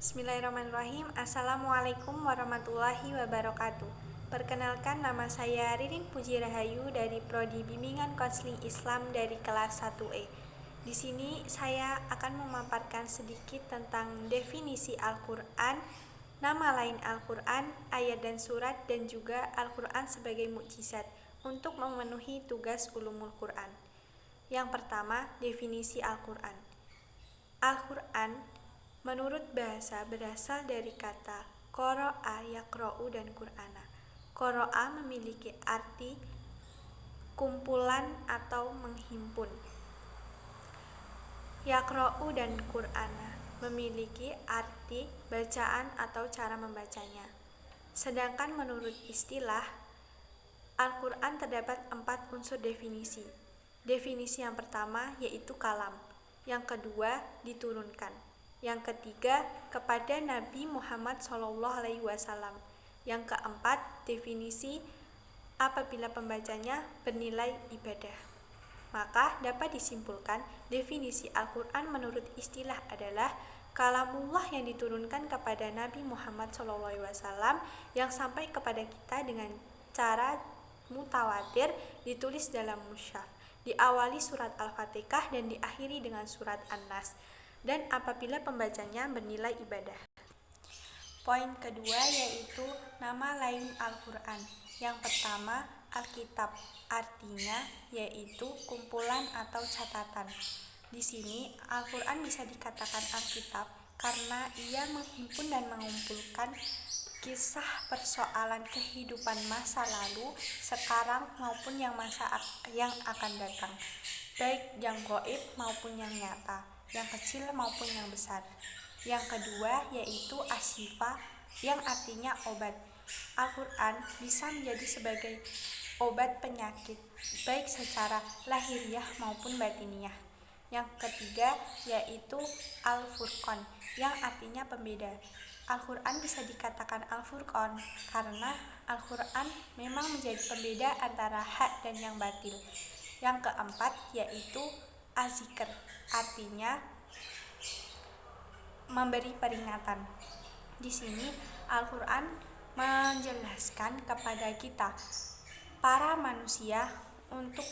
Bismillahirrahmanirrahim. Assalamualaikum warahmatullahi wabarakatuh. Perkenalkan, nama saya Ririn Puji Rahayu dari Prodi Bimbingan Konseling Islam dari kelas 1E. Di sini saya akan memaparkan sedikit tentang definisi Al-Quran, nama lain Al-Quran, ayat dan surat, dan juga Al-Quran sebagai mukjizat untuk memenuhi tugas ulumul Quran. Yang pertama, definisi Al-Quran. Al-Quran menurut bahasa berasal dari kata qara'a, yaqra'u, dan qur'ana. Qara'a memiliki arti kumpulan atau menghimpun. Yaqra'u dan qur'ana memiliki arti bacaan atau cara membacanya. Sedangkan menurut istilah Al-Quran terdapat 4 unsur definisi. Definisi yang pertama yaitu kalam, yang kedua diturunkan, yang ketiga kepada Nabi Muhammad SAW, yang keempat definisi apabila pembacanya bernilai ibadah. Maka dapat disimpulkan definisi Al-Quran menurut istilah adalah kalamullah yang diturunkan kepada Nabi Muhammad SAW yang sampai kepada kita dengan cara mutawatir, ditulis dalam mushaf, diawali surat Al-Fatihah dan diakhiri dengan surat An-Nas, dan apabila pembacanya bernilai ibadah. Poin kedua yaitu nama lain Al-Quran. Yang pertama, Alkitab, artinya yaitu kumpulan atau catatan. Di sini Al-Quran bisa dikatakan Alkitab karena ia menghimpun dan mengumpulkan kisah persoalan kehidupan masa lalu, sekarang maupun yang akan datang, baik yang gaib maupun yang nyata, yang kecil maupun yang besar. Yang kedua yaitu asyifa, yang artinya obat. Al-Quran bisa menjadi sebagai obat penyakit, baik secara lahiriah maupun batiniah. Yang ketiga yaitu Al-Furqan, yang artinya pembeda. Al-Quran bisa dikatakan Al-Furqan karena Al-Quran memang menjadi pembeda antara hak dan yang batil. Yang keempat yaitu Az-Zikr, artinya memberi peringatan. Di sini Al-Quran menjelaskan kepada kita para manusia untuk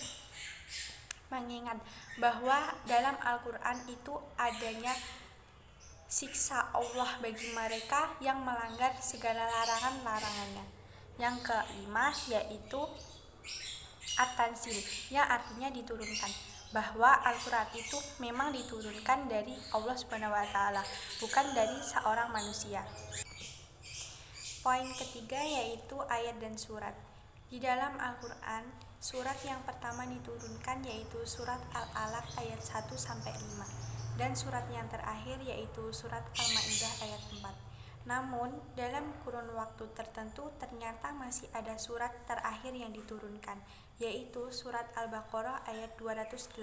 mengingat bahwa dalam Al-Quran itu adanya siksa Allah bagi mereka yang melanggar segala larangan-larangannya. Yang kelima yaitu At-Tanzil, yang artinya diturunkan, bahwa Al-Quran itu memang diturunkan dari Allah SWT, bukan dari seorang manusia. Poin ketiga yaitu ayat dan surat. Di dalam Al-Quran, surat yang pertama diturunkan yaitu surat Al-Alaq ayat 1-5, dan surat yang terakhir yaitu surat Al-Ma'idah ayat 4. Namun, dalam kurun waktu tertentu ternyata masih ada surat terakhir yang diturunkan, yaitu surat Al-Baqarah ayat 281.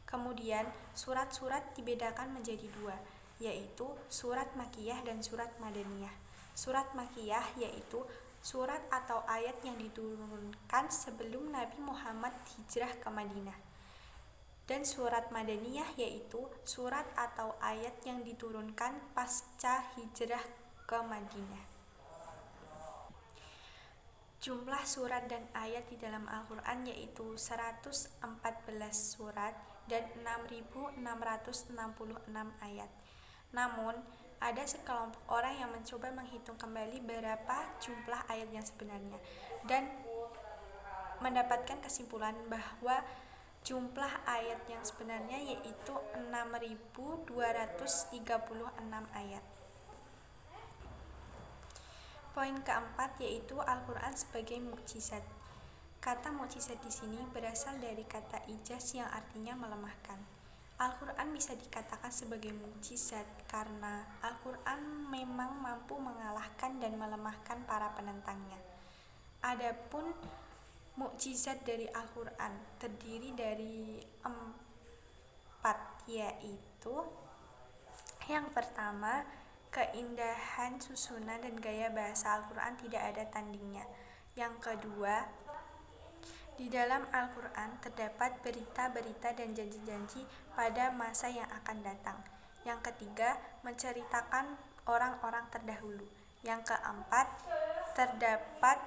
Kemudian, surat-surat dibedakan menjadi 2, yaitu surat Makkiyah dan surat Madaniyah. Surat Makkiyah yaitu surat atau ayat yang diturunkan sebelum Nabi Muhammad hijrah ke Madinah. Dan surat Madaniyah yaitu surat atau ayat yang diturunkan pasca hijrah ke Madinah. Jumlah surat dan ayat di dalam Al-Quran yaitu 114 surat dan 6.666 ayat. Namun, ada sekelompok orang yang mencoba menghitung kembali berapa jumlah ayat yang sebenarnya dan mendapatkan kesimpulan bahwa jumlah ayat yang sebenarnya yaitu 6.236 ayat. Poin keempat yaitu Al-Quran sebagai mukjizat. Kata mukjizat di sini berasal dari kata ijaz yang artinya melemahkan. Al-Quran bisa dikatakan sebagai mukjizat karena Al-Quran memang mampu mengalahkan dan melemahkan para penentangnya. Adapun mukjizat dari Al-Quran terdiri dari 4, yaitu yang pertama, keindahan susunan dan gaya bahasa Al-Quran tidak ada tandingnya. Yang kedua, di dalam Al-Quran terdapat berita-berita dan janji-janji pada masa yang akan datang. Yang ketiga, menceritakan orang-orang terdahulu. Yang keempat, terdapat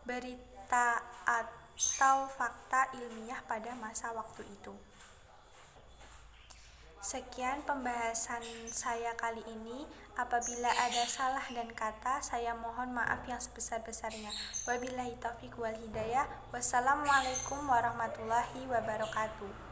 berita atau fakta ilmiah pada masa waktu itu. Sekian pembahasan saya kali ini. Apabila ada salah dan kata, saya mohon maaf yang sebesar-besarnya. Wabillahi taufiq wal hidayah. Wassalamualaikum warahmatullahi wabarakatuh.